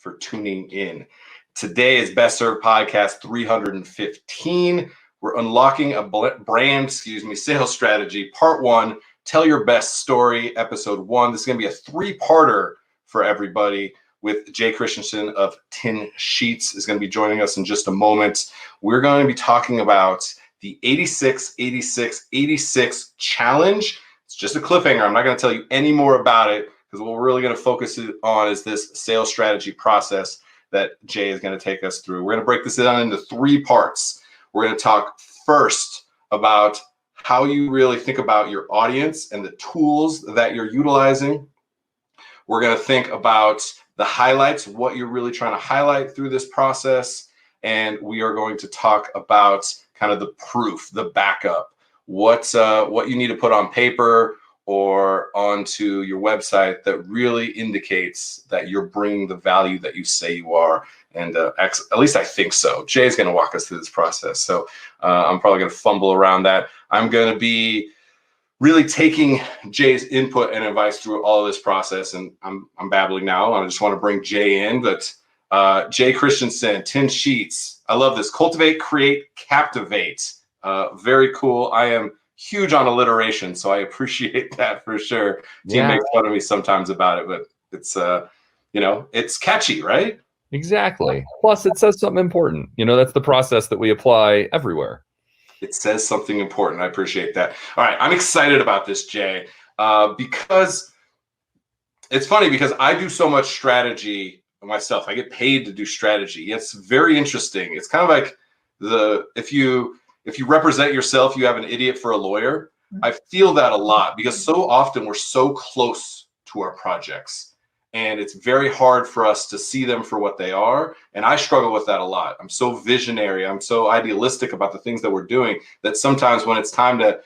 for tuning in. Today is Best Served Podcast 315. We're unlocking a brand, sales strategy. Part 1, Tell Your Best Story, Episode 1. This is going to be a 3-parter for everybody with Jay Christensen of Tin Sheets is going to be joining us in just a moment. We're going to be talking about the 86-86-86 challenge. It's just a cliffhanger. I'm not going to tell you any more about it because what we're really going to focus on is this sales strategy process that Jay is going to take us through. We're going to break this down into 3 parts. We're going to talk first about how you really think about your audience and the tools that you're utilizing. We're going to think about the highlights, what you're really trying to highlight through this process. And we are going to talk about kind of the proof, the backup, what you need to put on paper or onto your website that really indicates that you're bringing the value that you say you are. And at least I think so. Jay's going to walk us through this process. So I'm probably going to fumble around that. I'm going to be really taking Jay's input and advice through all of this process. And I'm babbling now. I just want to bring Jay in. But Jay Christensen, Tin Sheets. I love this. Cultivate, create, captivate. Very cool. I am huge on alliteration, so I appreciate that for sure. Team makes fun of me sometimes about it, but it's it's catchy, right? Exactly. Plus, it says something important. That's the process that we apply everywhere. It says something important. I appreciate that. All right, I'm excited about this, Jay, because it's funny because I do so much strategy myself. I get paid to do strategy. It's very interesting. It's kind of like if you represent yourself, you have an idiot for a lawyer. I feel that a lot because so often we're so close to our projects and it's very hard for us to see them for what they are. And I struggle with that a lot. I'm so visionary. I'm so idealistic about the things that we're doing that sometimes when it's time to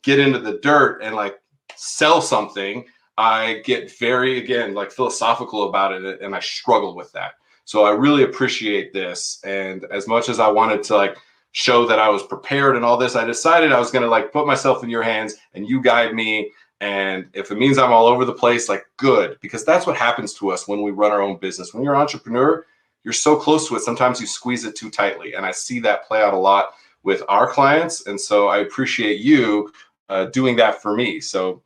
get into the dirt and like sell something, I get very, again, like philosophical about it and I struggle with that. So I really appreciate this. And as much as I wanted to like show that I was prepared and all this, I decided I was going to like put myself in your hands and you guide me. And if it means I'm all over the place, like good, because that's what happens to us when we run our own business. When you're an entrepreneur, you're so close to it. Sometimes you squeeze it too tightly. And I see that play out a lot with our clients. And so I appreciate you doing that for me. So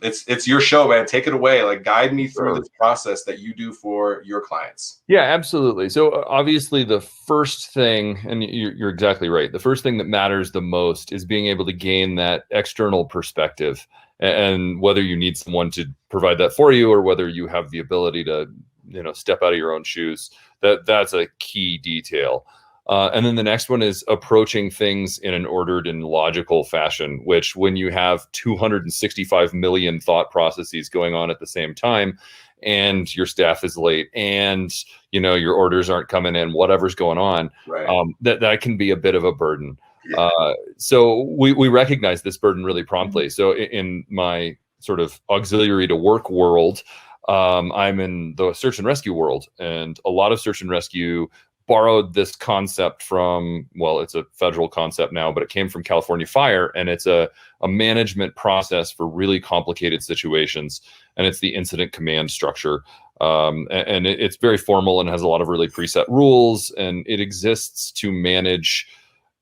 it's your show, man. Take it away. Like guide me through this process that you do for your clients. Yeah, absolutely. So obviously the first thing, and you're exactly right. The first thing that matters the most is being able to gain that external perspective, and whether you need someone to provide that for you or whether you have the ability to, step out of your own shoes, that's a key detail. And then the next one is approaching things in an ordered and logical fashion, which when you have 265 million thought processes going on at the same time, and your staff is late and, your orders aren't coming in, whatever's going on, right. That can be a bit of a burden. Yeah. So we recognize this burden really promptly. So in my sort of auxiliary to work world, I'm in the search and rescue world, and a lot of search and rescue borrowed this concept from, well, it's a federal concept now, but it came from California Fire, and it's a management process for really complicated situations, and it's the incident command structure. And it's very formal and has a lot of really preset rules, and it exists to manage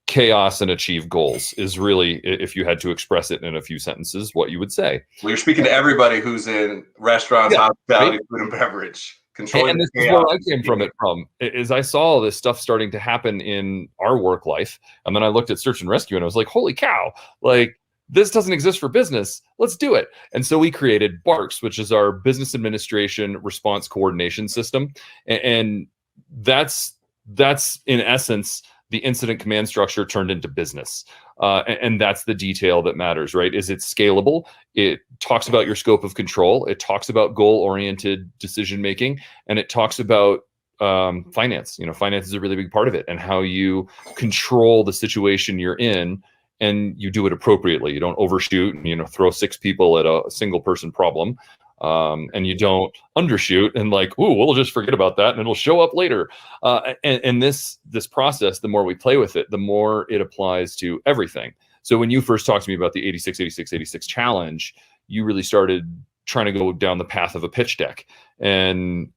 chaos and achieve goals, is really, if you had to express it in a few sentences, what you would say. Well, you're speaking to everybody who's in restaurants, hospitality, right? Food and beverage. And this is where I came from is I saw all this stuff starting to happen in our work life. And then I looked at search and rescue and I was like, holy cow, like this doesn't exist for business. Let's do it. And so we created BARCS, which is our business administration response coordination system. And that's in essence the incident command structure turned into business. And that's the detail that matters, right? Is it scalable? It talks about your scope of control. It talks about goal-oriented decision-making, and it talks about finance. Finance is a really big part of it, and how you control the situation you're in, and you do it appropriately. You don't overshoot and, throw 6 people at a single person problem. And you don't undershoot and like, ooh, we'll just forget about that and it'll show up later. And this process, the more we play with it, the more it applies to everything. So when you first talked to me about the 86 challenge, you really started trying to go down the path of a pitch deck. And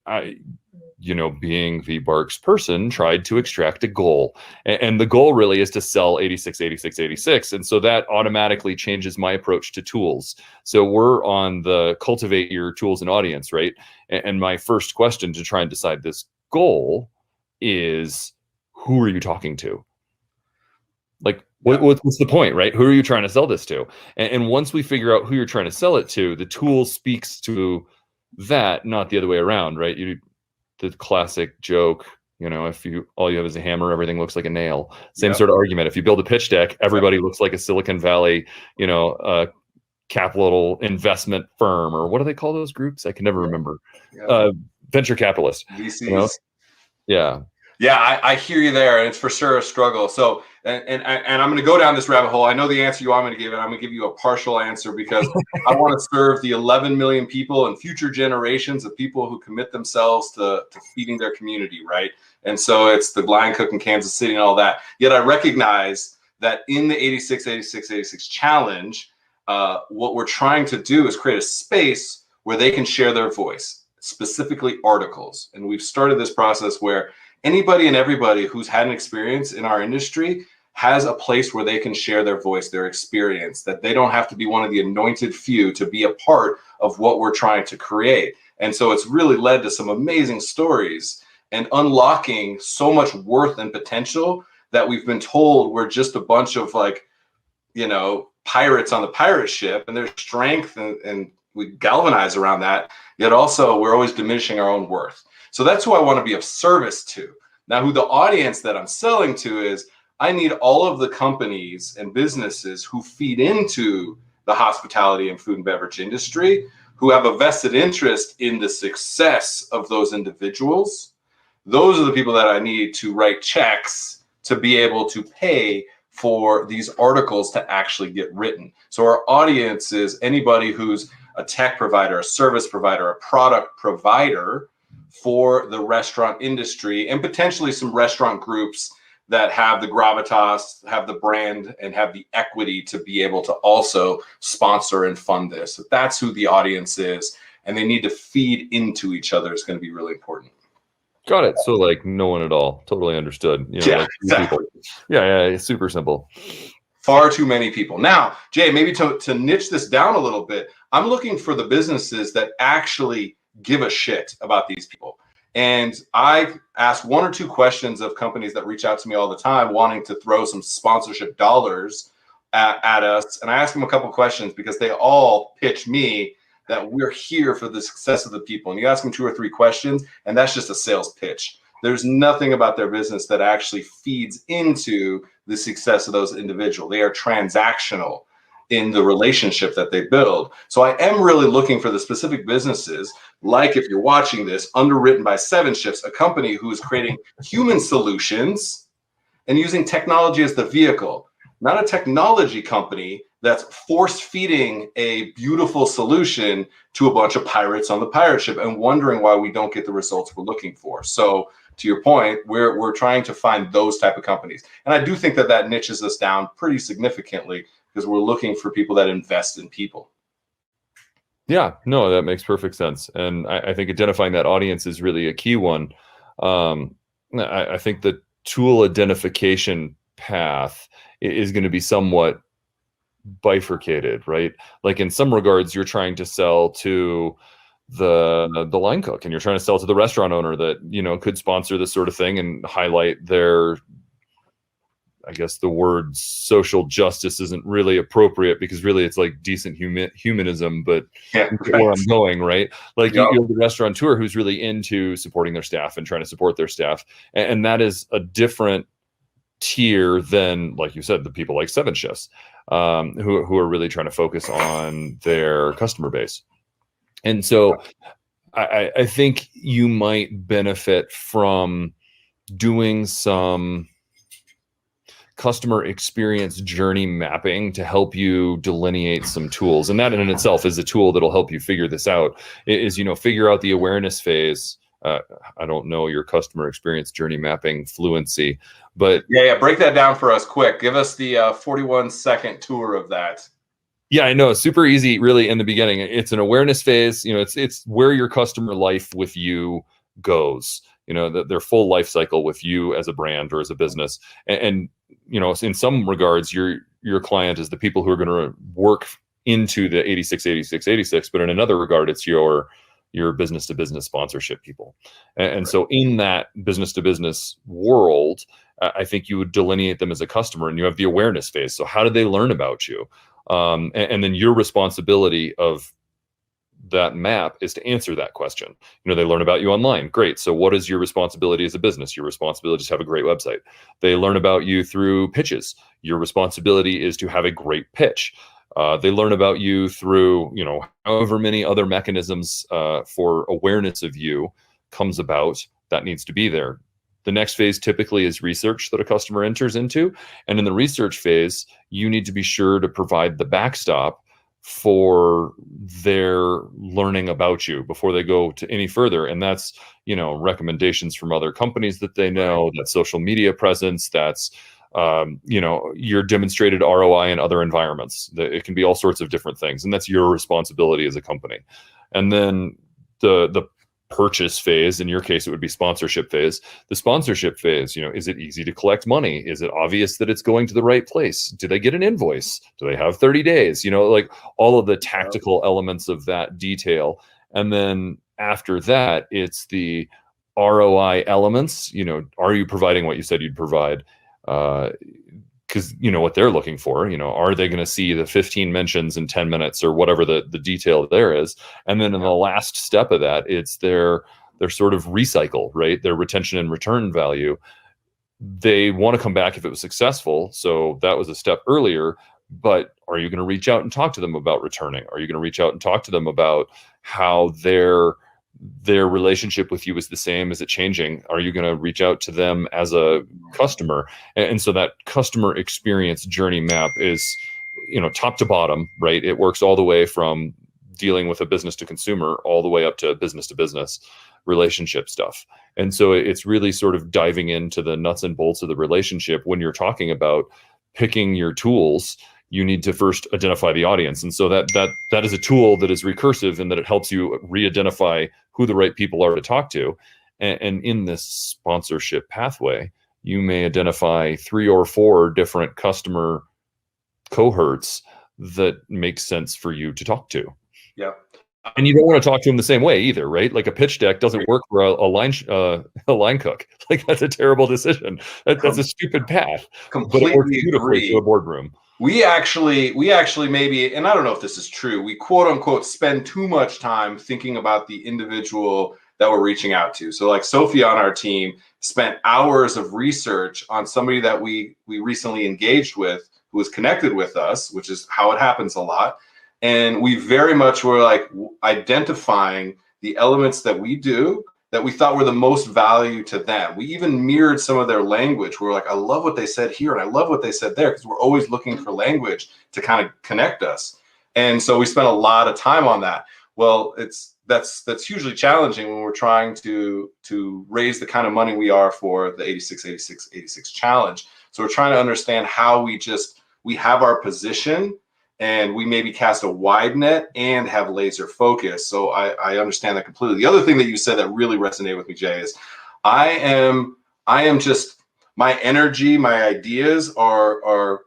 being the Barks person, tried to extract a goal. And the goal really is to sell 86, 86, 86. And so that automatically changes my approach to tools. So we're on the cultivate your tools and audience, right? And my first question to try and decide this goal is, who are you talking to? Like, what's the point, right? Who are you trying to sell this to? And once we figure out who you're trying to sell it to, the tool speaks to that, not the other way around, right? The classic joke, if all you have is a hammer, everything looks like a nail. Same sort of argument. If you build a pitch deck, everybody looks like a Silicon Valley, capital investment firm, or what do they call those groups? I can never remember. Venture capitalist. VCs. Yeah. Yeah, I hear you there, and it's for sure a struggle. So, and I'm going to go down this rabbit hole. I know the answer you want me to give, and I'm going to give you a partial answer because I want to serve the 11 million people and future generations of people who commit themselves to feeding their community, right? And so it's the line cook in Kansas City and all that. Yet I recognize that in the 86, 86, 86 challenge, what we're trying to do is create a space where they can share their voice, specifically articles. And we've started this process where anybody and everybody who's had an experience in our industry has a place where they can share their voice, their experience, that they don't have to be one of the anointed few to be a part of what we're trying to create. And so it's really led to some amazing stories and unlocking so much worth and potential that we've been told we're just a bunch of pirates on the pirate ship, and there's strength and we galvanize around that. Yet also we're always diminishing our own worth. So that's who I want to be of service to. Now, who the audience that I'm selling to is, I need all of the companies and businesses who feed into the hospitality and food and beverage industry, who have a vested interest in the success of those individuals. Those are the people that I need to write checks to be able to pay for these articles to actually get written. So our audience is anybody who's a tech provider, a service provider, a product provider for the restaurant industry, and potentially some restaurant groups that have the gravitas, have the brand, and have the equity to be able to also sponsor and fund this. So that's who the audience is, and they need to feed into each other. Is going to be really important. Got it. So like no one at all. Totally understood. Exactly. Yeah, super simple. Far too many people. Now, Jay, maybe to niche this down a little bit, I'm looking for the businesses that actually give a shit about these people. And I ask one or two questions of companies that reach out to me all the time wanting to throw some sponsorship dollars at us. And I ask them a couple questions because they all pitch me that we're here for the success of the people. And you ask them 2 or 3 questions, and that's just a sales pitch. There's nothing about their business that actually feeds into the success of those individuals. They are transactional in the relationship that they build. So I am really looking for the specific businesses, like if you're watching this, underwritten by 7 Shifts, a company who is creating human solutions and using technology as the vehicle, not a technology company that's force feeding a beautiful solution to a bunch of pirates on the pirate ship and wondering why we don't get the results we're looking for. So to your point, we're trying to find those type of companies. And I do think that niches us down pretty significantly because we're looking for people that invest in people. Yeah, no, that makes perfect sense. And I think identifying that audience is really a key one. I think the tool identification path is going to be somewhat bifurcated, right? Like in some regards, you're trying to sell to the line cook, and you're trying to sell to the restaurant owner that, could sponsor this sort of thing and highlight their, I guess the word social justice isn't really appropriate because really it's like decent humanism, but where I'm going, right? Like you're the restaurateur who's really into supporting their staff and trying to support their staff. And that is a different tier than, like you said, the people like 7 Shifts, who are really trying to focus on their customer base. And so I think you might benefit from doing some customer experience journey mapping to help you delineate some tools. And that in itself is a tool that'll help you figure this out, is, figure out the awareness phase. I don't know your customer experience journey mapping fluency, but yeah, break that down for us quick. Give us the 41-second tour of that. Yeah, I know. It's super easy, really, in the beginning. It's an awareness phase. It's where your customer life with you goes, their full life cycle with you as a brand or as a business. And in some regards, your client is the people who are going to work into the 86, 86, 86, but in another regard, it's your business to business sponsorship people. And so in that business to business world, I think you would delineate them as a customer, and you have the awareness phase. So how did they learn about you? And then your responsibility of that map is to answer that question. They learn about you online. Great. So what is your responsibility as a business? Your responsibility is to have a great website. They learn about you through pitches. Your responsibility is to have a great pitch. They learn about you through, however many other mechanisms for awareness of you comes about that needs to be there. The next phase typically is research that a customer enters into. And in the research phase, you need to be sure to provide the backstop for their learning about you before they go to any further. And that's, recommendations from other companies that they know, that's social media presence, that's, your demonstrated ROI in other environments. It can be all sorts of different things. And that's your responsibility as a company. And then the purchase phase, in your case, it would be sponsorship phase. The sponsorship phase, is it easy to collect money? Is it obvious that it's going to the right place? Do they get an invoice? Do they have 30 days? Like all of the tactical elements of that detail. And then after that, it's the ROI elements. Are you providing what you said you'd provide? Because what they're looking for, are they going to see the 15 mentions in 10 minutes or whatever the detail there is? And then in the last step of that, it's their sort of recycle, right? Their retention and return value. They want to come back if it was successful. So that was a step earlier, but are you going to reach out and talk to them about returning? Are you going to reach out and talk to them about how their relationship with you is the same? Is it changing? Are you going to reach out to them as a customer? And so that customer experience journey map is, top to bottom, right? It works all the way from dealing with a business to consumer all the way up to business relationship stuff. And so it's really sort of diving into the nuts and bolts of the relationship. When you're talking about picking your tools, you need to first identify the audience. And so that is a tool that is recursive in that it helps you re-identify who the right people are to talk to. And in this sponsorship pathway, you may identify 3 or 4 different customer cohorts that make sense for you to talk to. Yeah. And you don't want to talk to them the same way either, right? Like a pitch deck doesn't work for a line cook. Like that's a terrible decision. That's a stupid path. Completely but it works beautifully agree. to a boardroom. We actually maybe, and I don't know if this is true, we quote unquote spend too much time thinking about the individual that we're reaching out to. So like Sophie on our team spent hours of research on somebody that we recently engaged with who was connected with us, which is how it happens a lot. And we very much were like identifying the elements that we do that we thought were the most value to them. We even mirrored some of their language. We were like, I love what they said here and I love what they said there, because we're always looking for language to kind of connect us. And so we spent a lot of time on that. Well, that's hugely challenging when we're trying to raise the kind of money we are for the 86, 86, 86 challenge. So we're trying to understand how we have our position, and we maybe cast a wide net and have laser focus. So I understand that completely. The other thing that you said that really resonated with me, Jay, is I am just, my energy, my ideas are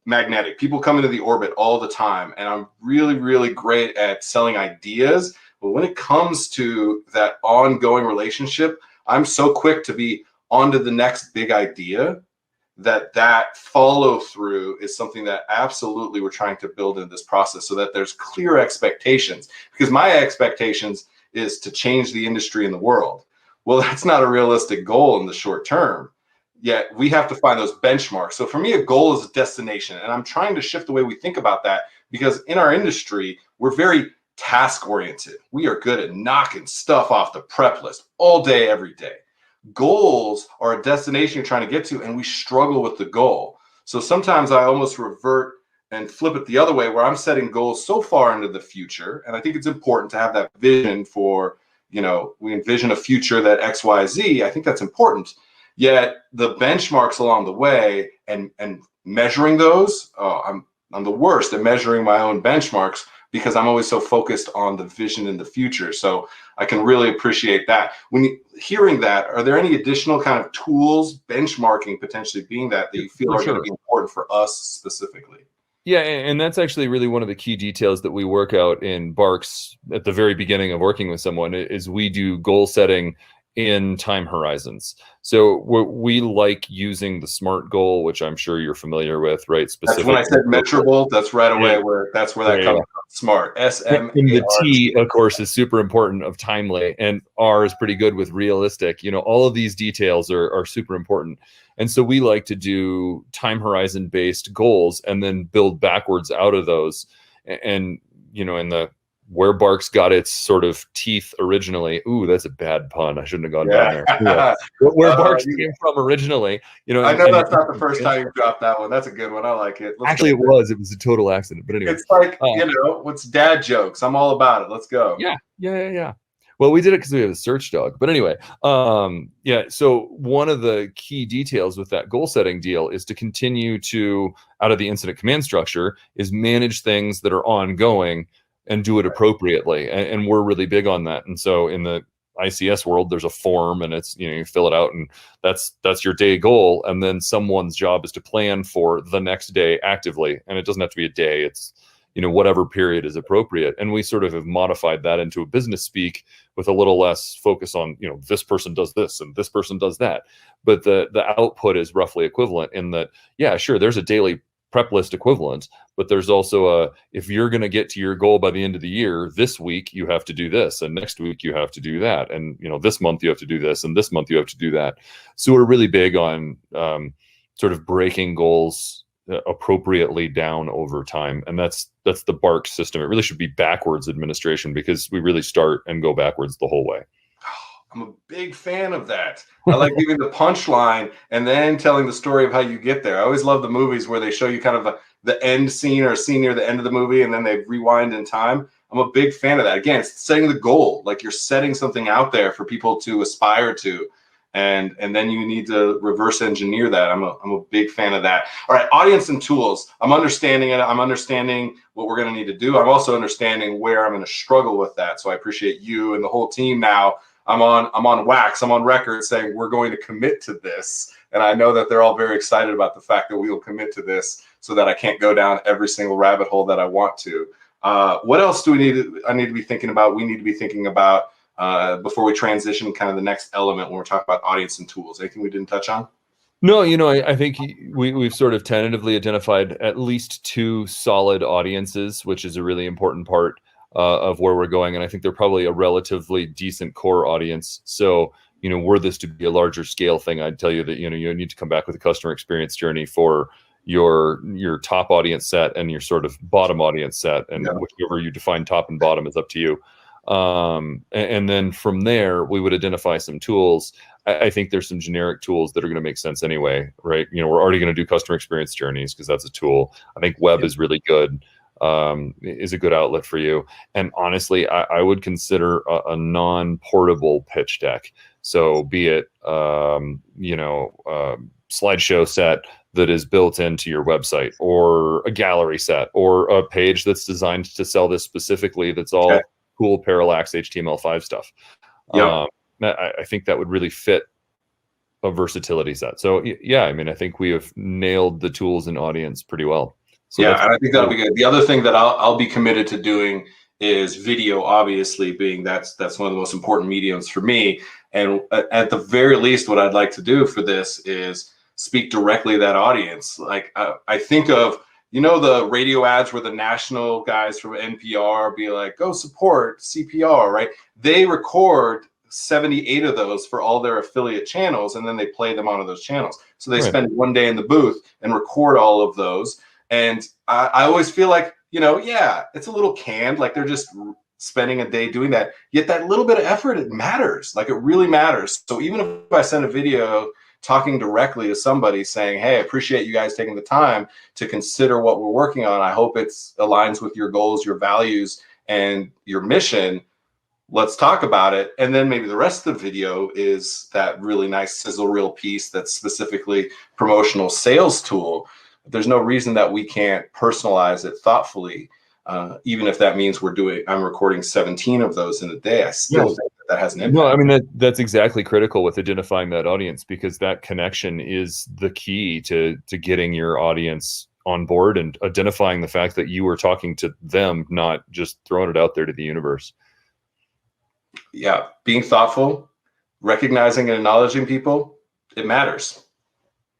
magnetic. People come into the orbit all the time, and I'm really, really great at selling ideas. But when it comes to that ongoing relationship, I'm so quick to be on to the next big idea. That follow through is something that absolutely we're trying to build in this process, so that there's clear expectations, because my expectations is to change the industry in the world. Well, that's not a realistic goal in the short term, yet we have to find those benchmarks. So for me, a goal is a destination, and I'm trying to shift the way we think about that, because in our industry, we're very task oriented. We are good at knocking stuff off the prep list all day, every day. Goals are a destination you're trying to get to, and we struggle with the goal. So sometimes I almost revert and flip it the other way, where I'm setting goals so far into the future. And I think it's important to have that vision for, we envision a future that X, Y, Z. I think that's important. Yet the benchmarks along the way and measuring those, I'm the worst at measuring my own benchmarks. because I'm always so focused on the vision in the future. So I can really appreciate that. When hearing that, are there any additional kind of tools, benchmarking potentially being that you feel are going to be important for us specifically? Yeah, and that's actually really one of the key details that we work out in Barks at the very beginning of working with someone is we do goal setting in time horizons. So we like using the SMART goal, which I'm sure you're familiar with, right? That's when I said measurable. That's right away where that comes from. SMART. And the T, of course, is super important of timely, and R is pretty good with realistic. All of these details are super important. And so we like to do time horizon based goals and then build backwards out of those. And, in the where Barks got its sort of teeth originally. Ooh, that's a bad pun. I shouldn't have gone down there. Yeah. Where Barks came from originally, I know that's not the first time you've dropped that one. That's a good one. I like it. Actually, it was a total accident. But anyway, it's like what's dad jokes? I'm all about it. Let's go. Yeah. Well, we did it because we have a search dog. But anyway, so one of the key details with that goal setting deal is to continue to, out of the incident command structure, is manage things that are ongoing and do it appropriately. And we're really big on that. And so in the ICS world, there's a form, and it's, you fill it out, and that's your day goal. And then someone's job is to plan for the next day actively. And it doesn't have to be a day. It's, whatever period is appropriate. And we sort of have modified that into a business speak with a little less focus on, this person does this and this person does that. But the output is roughly equivalent in that, yeah, sure, there's a daily prep list equivalent, but there's also if you're going to get to your goal by the end of the year, this week you have to do this, and next week you have to do that, and this month you have to do this, and this month you have to do that. So we're really big on sort of breaking goals appropriately down over time, and that's the Barks system. It really should be backwards administration, because we really start and go backwards the whole way. I'm a big fan of that. I like giving the punchline and then telling the story of how you get there. I always love the movies where they show you kind of the end scene or a scene near the end of the movie, and then they rewind in time. I'm a big fan of that. Again, it's setting the goal. Like, you're setting something out there for people to aspire to. And then you need to reverse engineer that. I'm a big fan of that. All right, audience and tools. I'm understanding it. I'm understanding what we're going to need to do. I'm also understanding where I'm going to struggle with that. So I appreciate you and the whole team now. I'm on wax. I'm on record saying we're going to commit to this. And I know that they're all very excited about the fact that we will commit to this, so that I can't go down every single rabbit hole that I want to. What else do I need to be thinking about? We need to be thinking about before we transition kind of the next element when we're talking about audience and tools. Anything we didn't touch on? No, I think we've sort of tentatively identified at least 2 solid audiences, which is a really important part of where we're going. And I think they're probably a relatively decent core audience. So, were this to be a larger scale thing, I'd tell you that, you need to come back with a customer experience journey for your top audience set and your sort of bottom audience set. And whichever you define top and bottom is up to you. And then from there, we would identify some tools. I think there's some generic tools that are going to make sense anyway, right? We're already going to do customer experience journeys because that's a tool. I think web is really good. Is a good outlet for you. And honestly, I would consider a non-portable pitch deck. So be it, slideshow set that is built into your website, or a gallery set, or a page that's designed to sell this specifically. That's all cool parallax HTML5 stuff. I think that would really fit a versatility set. So yeah, I think we have nailed the tools and audience pretty well. So and I think that'll be good. The other thing that I'll be committed to doing is video, obviously, being that's one of the most important mediums for me. And at the very least, what I'd like to do for this is speak directly to that audience. Like, I think of, the radio ads where the national guys from NPR be like, go support CPR, right? They record 78 of those for all their affiliate channels, and then they play them onto those channels. So they spend one day in the booth and record all of those. And I always feel like, it's a little canned, like they're just spending a day doing that. Yet that little bit of effort, it matters. Like, it really matters. So even if I send a video talking directly to somebody saying, hey, I appreciate you guys taking the time to consider what we're working on. I hope it aligns with your goals, your values, and your mission. Let's talk about it. And then maybe the rest of the video is that really nice sizzle reel piece that's specifically promotional sales tool. There's no reason that we can't personalize it thoughtfully Even if that means I'm recording 17 of those in a day, I still think that has an impact. No, I mean, that's exactly critical with identifying that audience, because that connection is the key to getting your audience on board and identifying the fact that you were talking to them, not just throwing it out there to the universe. Yeah, being thoughtful, recognizing and acknowledging people, it matters.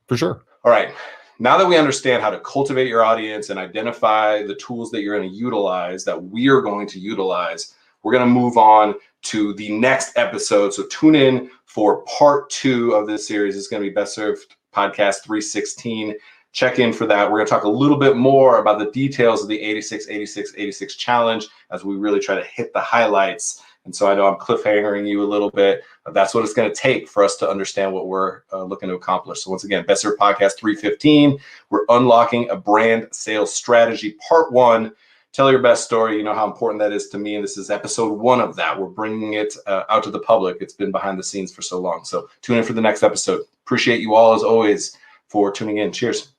For sure. All right. Now that we understand how to cultivate your audience and identify the tools that you're going to utilize, that we are going to utilize, we're going to move on to the next episode. So tune in for part 2 of this series. It's going to be Best Served Podcast 316. Check in for that. We're going to talk a little bit more about the details of the 86-86-86 challenge as we really try to hit the highlights. And so I know I'm cliffhangering you a little bit, but that's what it's going to take for us to understand what we're looking to accomplish. So once again, Best Served Podcast 315, we're unlocking a brand sales strategy, part 1. Tell your best story. You know how important that is to me. And this is episode 1 of that. We're bringing it out to the public. It's been behind the scenes for so long. So tune in for the next episode. Appreciate you all, as always, for tuning in. Cheers.